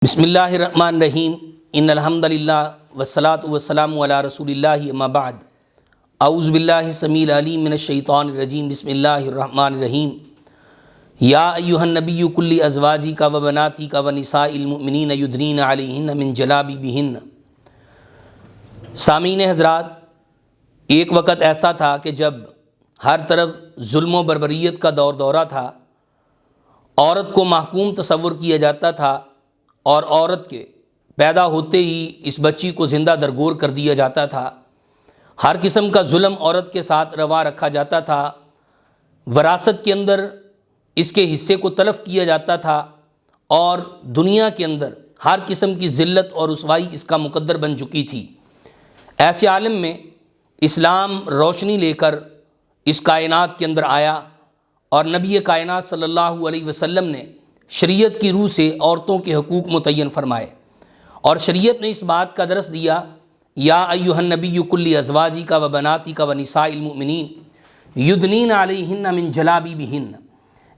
بسم اللہ الرحمن الرحیم ان الحمد للہ والصلاة والسلام علی رسول اللہ اما بعد اعوذ باللہ السمیع العلیم من الشیطان الرجیم بسم اللہ الرحمن الرحیم یا ایہا النبی قل لازواجک و بناتک و نساء المؤمنین یدنین علیہن من جلابیبہن۔ سامعین حضرات، ایک وقت ایسا تھا کہ جب ہر طرف ظلم و بربریت کا دورہ تھا، عورت کو محکوم تصور کیا جاتا تھا اور عورت کے پیدا ہوتے ہی اس بچی کو زندہ درگور کر دیا جاتا تھا۔ ہر قسم کا ظلم عورت کے ساتھ روا رکھا جاتا تھا، وراثت کے اندر اس کے حصے کو تلف کیا جاتا تھا اور دنیا کے اندر ہر قسم کی ذلت اور رسوائی اس کا مقدر بن چکی تھی۔ ایسے عالم میں اسلام روشنی لے کر اس کائنات کے اندر آیا اور نبی کائنات صلی اللہ علیہ وسلم نے شریعت کی روح سے عورتوں کے حقوق متعین فرمائے، اور شریعت نے اس بات کا درس دیا، یا ایھا النبی قل لازواجک و بناتک و نساء المؤمنین یدنین علیہن من جلابیبہن۔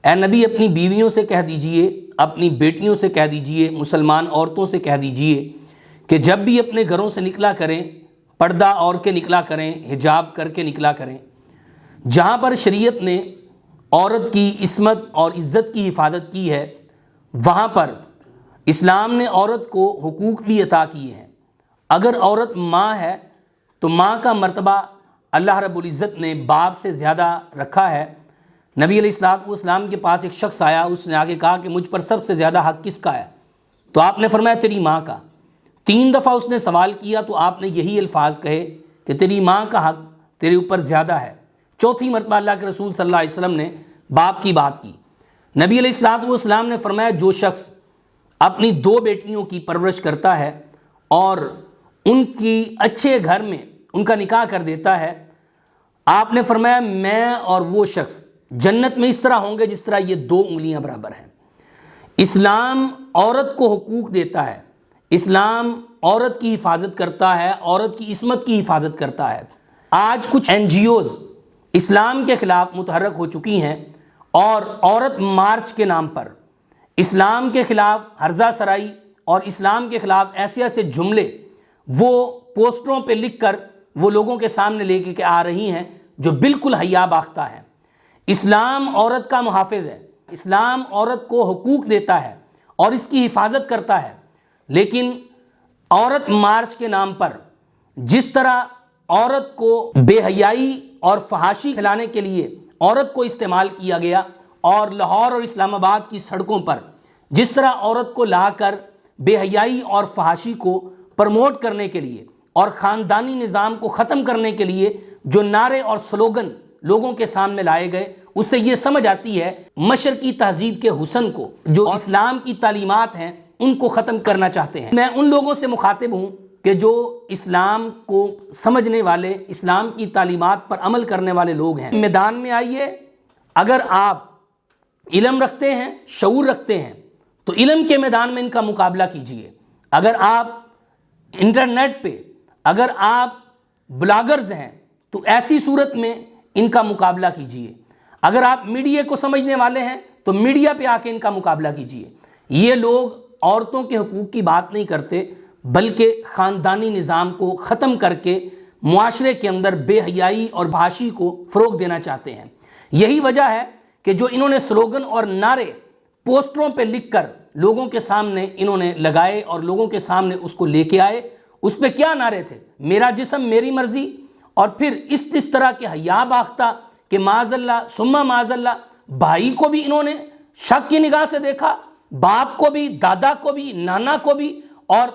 اے نبی، اپنی بیویوں سے کہہ دیجئے، اپنی بیٹیوں سے کہہ دیجئے، مسلمان عورتوں سے کہہ دیجئے کہ جب بھی اپنے گھروں سے نکلا کریں، پردہ اوڑھ کے نکلا کریں، حجاب کر کے نکلا کریں۔ جہاں پر شریعت نے عورت کی عصمت اور عزت کی حفاظت کی ہے، وہاں پر اسلام نے عورت کو حقوق بھی عطا کیے ہیں۔ اگر عورت ماں ہے تو ماں کا مرتبہ اللہ رب العزت نے باپ سے زیادہ رکھا ہے۔ نبی علیہ السلام کے پاس ایک شخص آیا، اس نے آگے کہا کہ مجھ پر سب سے زیادہ حق کس کا ہے؟ تو آپ نے فرمایا تیری ماں کا۔ 3 دفعہ اس نے سوال کیا تو آپ نے یہی الفاظ کہے کہ تیری ماں کا حق تیرے اوپر زیادہ ہے۔ 4تھی مرتبہ اللہ کے رسول صلی اللہ علیہ وسلم نے باپ کی بات کی۔ نبی علیہ السلام نے فرمایا جو شخص اپنی 2 بیٹیوں کی پرورش کرتا ہے اور ان کی اچھے گھر میں ان کا نکاح کر دیتا ہے، آپ نے فرمایا میں اور وہ شخص جنت میں اس طرح ہوں گے جس طرح یہ 2 انگلیاں برابر ہیں۔ اسلام عورت کو حقوق دیتا ہے، اسلام عورت کی حفاظت کرتا ہے، عورت کی عصمت کی حفاظت کرتا ہے۔ آج کچھ NGOs اسلام کے خلاف متحرک ہو چکی ہیں اور عورت مارچ کے نام پر اسلام کے خلاف حفظہ سرائی اور اسلام کے خلاف ایسے جملے وہ پوسٹروں پہ لکھ کر وہ لوگوں کے سامنے لے کے آ رہی ہیں جو بالکل حیا باختہ ہے۔ اسلام عورت کا محافظ ہے، اسلام عورت کو حقوق دیتا ہے اور اس کی حفاظت کرتا ہے، لیکن عورت مارچ کے نام پر جس طرح عورت کو بے حیائی اور فحاشی پھیلانے کے لیے عورت کو استعمال کیا گیا، اور لاہور اور اسلام آباد کی سڑکوں پر جس طرح عورت کو لا کر بے حیائی اور فحاشی کو پروموٹ کرنے کے لیے اور خاندانی نظام کو ختم کرنے کے لیے جو نعرے اور سلوگن لوگوں کے سامنے لائے گئے، اس سے یہ سمجھ آتی ہے مشرقی تہذیب کے حسن کو، جو اسلام کی تعلیمات ہیں ان کو ختم کرنا چاہتے ہیں۔ میں ان لوگوں سے مخاطب ہوں کہ جو اسلام کو سمجھنے والے، اسلام کی تعلیمات پر عمل کرنے والے لوگ ہیں، میدان میں آئیے۔ اگر آپ علم رکھتے ہیں، شعور رکھتے ہیں، تو علم کے میدان میں ان کا مقابلہ کیجئے۔ اگر آپ انٹرنیٹ پہ، اگر آپ بلاگرز ہیں تو ایسی صورت میں ان کا مقابلہ کیجئے۔ اگر آپ میڈیا کو سمجھنے والے ہیں تو میڈیا پہ آ کے ان کا مقابلہ کیجئے۔ یہ لوگ عورتوں کے حقوق کی بات نہیں کرتے، بلکہ خاندانی نظام کو ختم کر کے معاشرے کے اندر بے حیائی اور فحاشی کو فروغ دینا چاہتے ہیں۔ یہی وجہ ہے کہ جو انہوں نے سلوگن اور نعرے پوسٹروں پہ لکھ کر لوگوں کے سامنے انہوں نے لگائے اور لوگوں کے سامنے اس کو لے کے آئے، اس پہ کیا نعرے تھے؟ میرا جسم میری مرضی، اور پھر اس طرح کے حیا باختہ کہ معاذ اللہ ثم معاذ اللہ، بھائی کو بھی انہوں نے شک کی نگاہ سے دیکھا، باپ کو بھی، دادا کو بھی، نانا کو بھی۔ اور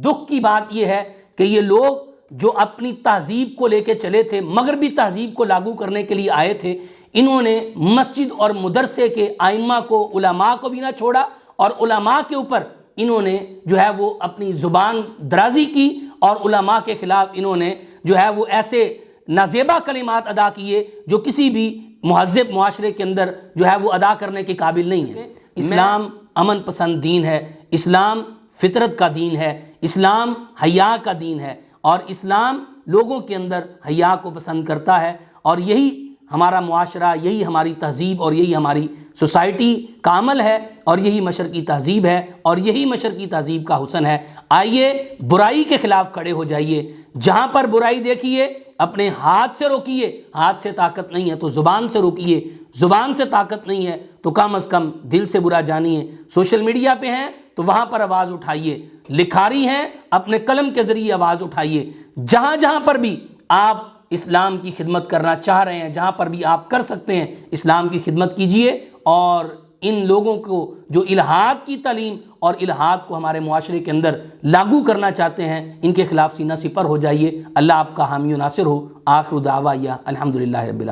دکھ کی بات یہ ہے کہ یہ لوگ جو اپنی تہذیب کو لے کے چلے تھے، مغربی تہذیب کو لاگو کرنے کے لیے آئے تھے، انہوں نے مسجد اور مدرسے کے ائمہ کو، علماء کو بھی نہ چھوڑا، اور علماء کے اوپر انہوں نے جو ہے وہ اپنی زبان درازی کی، اور علماء کے خلاف انہوں نے جو ہے وہ ایسے نازیبا کلمات ادا کیے جو کسی بھی مہذب معاشرے کے اندر جو ہے وہ ادا کرنے کے قابل نہیں ہے۔ اسلام امن پسند دین ہے، اسلام فطرت کا دین ہے، اسلام حیا کا دین ہے، اور اسلام لوگوں کے اندر حیا کو پسند کرتا ہے، اور یہی ہمارا معاشرہ، یہی ہماری تہذیب اور یہی ہماری سوسائٹی کا عمل ہے، اور یہی مشرقی تہذیب ہے، اور یہی مشرقی تہذیب کا حسن ہے۔ آئیے برائی کے خلاف کھڑے ہو جائیے، جہاں پر برائی دیکھیے اپنے ہاتھ سے روکیے، ہاتھ سے طاقت نہیں ہے تو زبان سے روکیے، زبان سے طاقت نہیں ہے تو کم از کم دل سے برا جانیے۔ سوشل میڈیا پہ ہیں تو وہاں پر آواز اٹھائیے، لکھاری ہیں اپنے قلم کے ذریعے آواز اٹھائیے۔ جہاں جہاں پر بھی آپ اسلام کی خدمت کرنا چاہ رہے ہیں، جہاں پر بھی آپ کر سکتے ہیں، اسلام کی خدمت کیجیے، اور ان لوگوں کو جو الحاد کی تعلیم اور الحاد کو ہمارے معاشرے کے اندر لاگو کرنا چاہتے ہیں، ان کے خلاف سینہ سپر ہو جائیے۔ اللہ آپ کا حامی و ناصر ہو۔ آخر دعوایا الحمدللہ رب العالمین۔